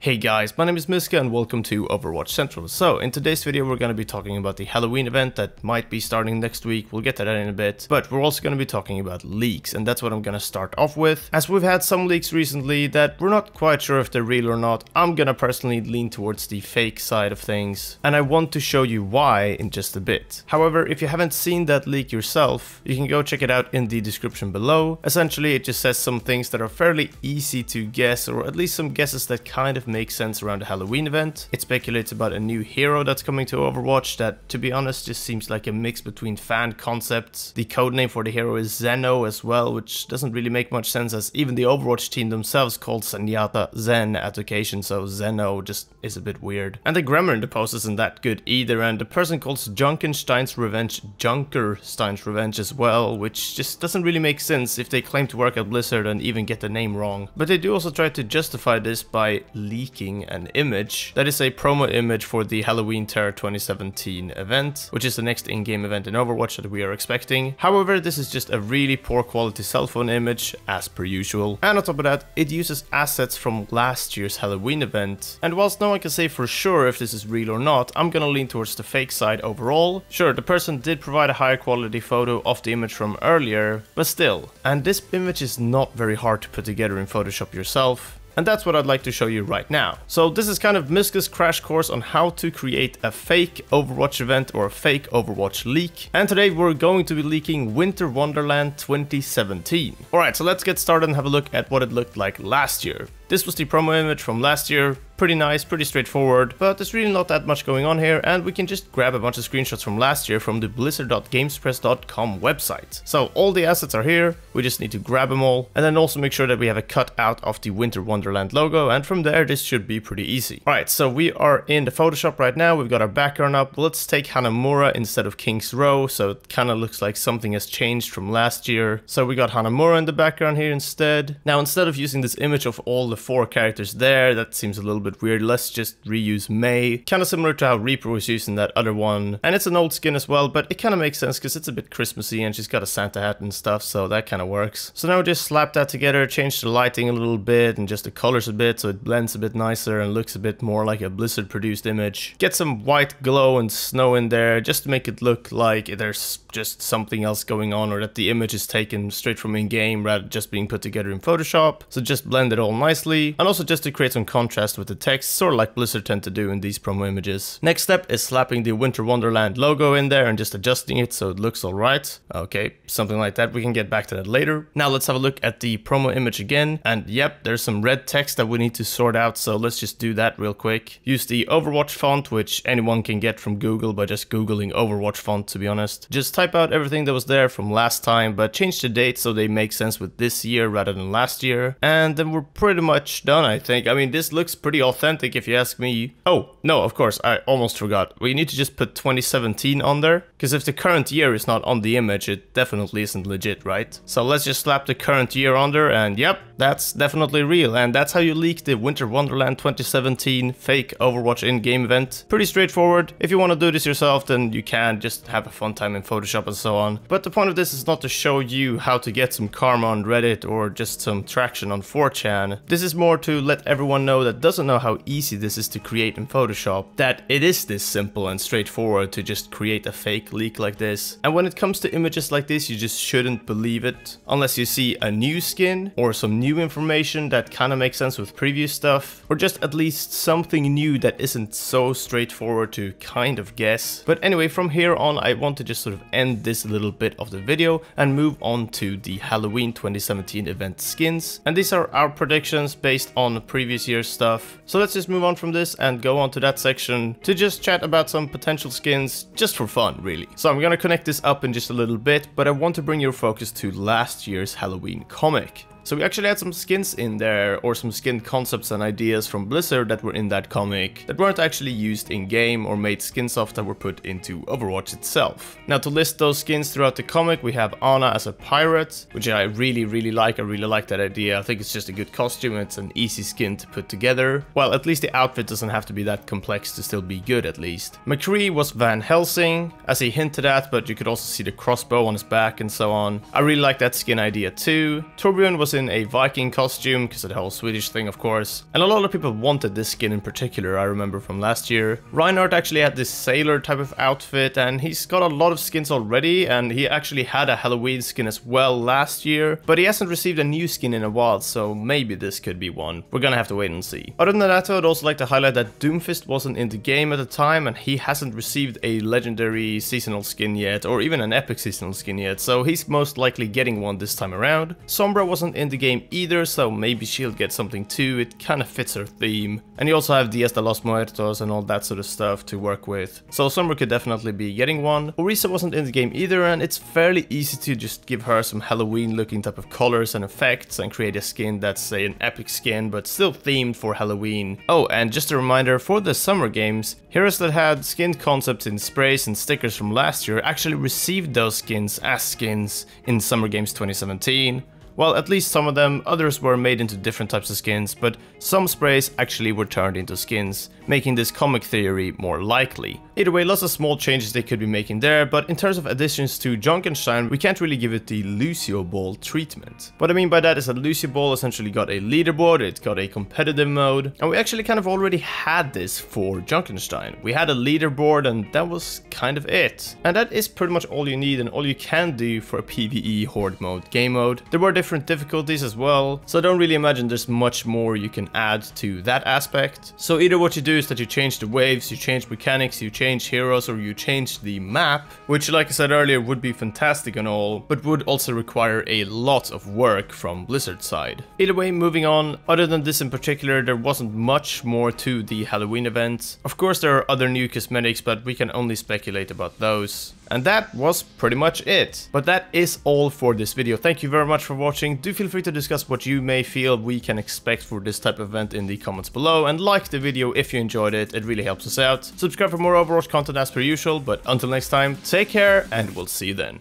Hey guys, my name is Mysca and welcome to Overwatch Central. So in today's video we're going to be talking about the Halloween event that might be starting next week. We'll get to that in a bit, but we're also going to be talking about leaks, and that's what I'm going to start off with. As we've had some leaks recently that we're not quite sure if they're real or not, I'm going to personally lean towards the fake side of things, and I want to show you why in just a bit. However, if you haven't seen that leak yourself, you can go check it out in the description below. Essentially it just says some things that are fairly easy to guess, or at least some guesses that kind of make sense around the Halloween event. It speculates about a new hero that's coming to Overwatch that, to be honest, just seems like a mix between fan concepts. The codename for the hero is Zeno as well, which doesn't really make much sense as even the Overwatch team themselves called Zenyatta Zen at occasion, so Zeno just is a bit weird. And the grammar in the post isn't that good either, and the person calls Junkenstein's Revenge Junkerstein's Revenge as well, which just doesn't really make sense if they claim to work at Blizzard and even get the name wrong. But they do also try to justify this by leaking an image that is a promo image for the Halloween Terror 2017 event, which is the next in-game event in Overwatch that we are expecting. However, this is just a really poor quality cell phone image as per usual, and on top of that it uses assets from last year's Halloween event. And whilst no one can say for sure if this is real or not, I'm gonna lean towards the fake side overall. Sure, the person did provide a higher quality photo of the image from earlier, but still. And this image is not very hard to put together in Photoshop yourself. And that's what I'd like to show you right now. So this is kind of Mysca's crash course on how to create a fake Overwatch event or a fake Overwatch leak. And today we're going to be leaking Winter Wonderland 2017. Alright, so let's get started and have a look at what it looked like last year. This was the promo image from last year. Pretty nice, pretty straightforward, but there's really not that much going on here, and we can just grab a bunch of screenshots from last year from the blizzard.gamespress.com website. So all the assets are here, we just need to grab them all, and then also make sure that we have a cutout of the Winter Wonderland logo, and from there this should be pretty easy. Alright, so we are in the Photoshop right now, we've got our background up. Let's take Hanamura instead of King's Row, so it kind of looks like something has changed from last year. So we got Hanamura in the background here instead. Now instead of using this image of all the 4 characters there, that seems a little bit weird. Let's just reuse May, kind of similar to how Reaper was using that other one, and it's an old skin as well, but it kind of makes sense because it's a bit Christmassy and she's got a Santa hat and stuff, so that kind of works. So now just slap that together, change the lighting a little bit and just the colors a bit so it blends a bit nicer and looks a bit more like a Blizzard produced image. Get some white glow and snow in there just to make it look like there's just something else going on, or that the image is taken straight from in-game rather than just being put together in Photoshop. So just blend it all nicely, and also just to create some contrast with the text, sort of like Blizzard tend to do in these promo images. Next step is slapping the Winter Wonderland logo in there and just adjusting it so it looks alright. Okay, something like that. We can get back to that later. Now let's have a look at the promo image again, and yep, there's some red text that we need to sort out, so let's just do that real quick. Use the Overwatch font, which anyone can get from Google by just googling Overwatch font, to be honest. Just type out everything that was there from last time, but change the date so they make sense with this year rather than last year, and then we're pretty much done, I think. I mean, this looks pretty authentic if you ask me. Oh, no, of course, I almost forgot. We need to just put 2017 on there, because if the current year is not on the image, it definitely isn't legit, right? So let's just slap the current year on there, and yep, that's definitely real, and that's how you leak the Winter Wonderland 2017 fake Overwatch in-game event. Pretty straightforward. If you want to do this yourself, then you can just have a fun time in Photoshop and so on. But the point of this is not to show you how to get some karma on Reddit or just some traction on 4chan. This is more to let everyone know that doesn't know how easy this is to create in Photoshop, that it is this simple and straightforward to just create a fake leak like this. And when it comes to images like this, you just shouldn't believe it unless you see a new skin or some new information that kind of makes sense with previous stuff, or just at least something new that isn't so straightforward to kind of guess. But anyway, from here on I want to just sort of end this little bit of the video and move on to the Halloween 2017 event skins. And these are our predictions based on previous year's stuff. So let's just move on from this and go on to that section to just chat about some potential skins just for fun, really. So I'm gonna connect this up in just a little bit, but I want to bring your focus to last year's Halloween comic. So we actually had some skins in there, or some skin concepts and ideas from Blizzard that were in that comic that weren't actually used in game or made skins of that were put into Overwatch itself. Now to list those skins throughout the comic, we have Ana as a pirate, which I really like. I really like that idea. I think it's just a good costume, it's an easy skin to put together. Well, at least the outfit doesn't have to be that complex to still be good at least. McCree was Van Helsing, as he hinted at, but you could also see the crossbow on his back and so on. I really like that skin idea too. Torbjorn was in a Viking costume, because of the whole Swedish thing, of course. And a lot of people wanted this skin in particular, I remember from last year. Reinhardt actually had this sailor type of outfit, and he's got a lot of skins already, and he actually had a Halloween skin as well last year, but he hasn't received a new skin in a while, so maybe this could be one. We're gonna have to wait and see. Other than that, I'd also like to highlight that Doomfist wasn't in the game at the time, and he hasn't received a legendary seasonal skin yet, or even an epic seasonal skin yet, so he's most likely getting one this time around. Sombra wasn't in the game either, so maybe she'll get something too. It kind of fits her theme. And you also have Dias de los Muertos and all that sort of stuff to work with, so Sombra could definitely be getting one. Orisa wasn't in the game either, and it's fairly easy to just give her some Halloween looking type of colors and effects and create a skin that's, say, an epic skin but still themed for Halloween. Oh, and just a reminder, for the summer games, heroes that had skin concepts in sprays and stickers from last year actually received those skins as skins in Summer Games 2017. Well, at least some of them. Others were made into different types of skins, but some sprays actually were turned into skins, making this comic theory more likely. Either way, lots of small changes they could be making there, but in terms of additions to Junkenstein, we can't really give it the Lucio Ball treatment. What I mean by that is that Lucio Ball essentially got a leaderboard, it got a competitive mode, and we actually kind of already had this for Junkenstein. We had a leaderboard, and that was kind of it. And that is pretty much all you need and all you can do for a PvE Horde mode game mode. There were different difficulties as well, so I don't really imagine there's much more you can add to that aspect. So either what you do is that you change the waves, you change mechanics, you change heroes, or you change the map, which, like I said earlier, would be fantastic and all, but would also require a lot of work from Blizzard's side. Either way, moving on, other than this in particular, there wasn't much more to the Halloween event. Of course, there are other new cosmetics, but we can only speculate about those. And that was pretty much it. But that is all for this video. Thank you very much for watching. Do feel free to discuss what you may feel we can expect for this type of event in the comments below. And like the video if you enjoyed it. It really helps us out. Subscribe for more Overwatch content as per usual. But until next time, take care and we'll see you then.